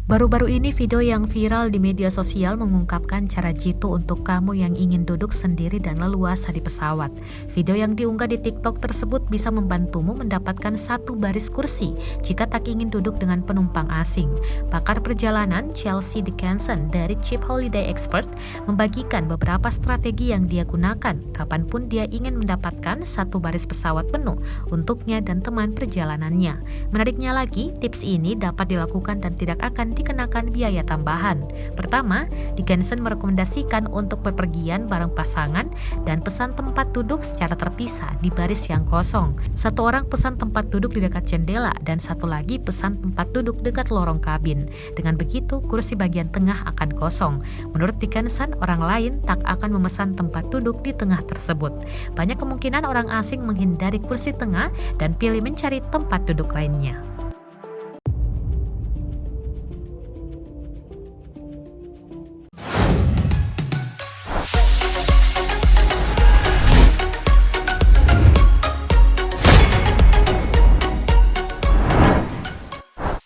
Baru-baru ini video yang viral di media sosial mengungkapkan cara jitu untuk kamu yang ingin duduk sendiri dan leluasa di pesawat. Video yang diunggah di TikTok tersebut bisa membantumu mendapatkan satu baris kursi jika tak ingin duduk dengan penumpang asing. Pakar perjalanan Chelsea Dickinson dari Cheap Holiday Expert membagikan beberapa strategi yang dia gunakan kapanpun dia ingin mendapatkan satu baris pesawat penuh untuknya dan teman perjalanannya. Menariknya lagi, tips ini dapat dilakukan dan tidak akan dikenakan biaya tambahan. Pertama, Dickinson merekomendasikan untuk bepergian bareng pasangan dan pesan tempat duduk secara terpisah di baris yang kosong. Satu orang pesan tempat duduk di dekat jendela dan satu lagi pesan tempat duduk dekat lorong kabin. Dengan begitu, kursi bagian tengah akan kosong. Menurut Dickinson, orang lain tak akan memesan tempat duduk di tengah tersebut. Banyak kemungkinan orang asing menghindari kursi tengah dan pilih mencari tempat duduk lainnya.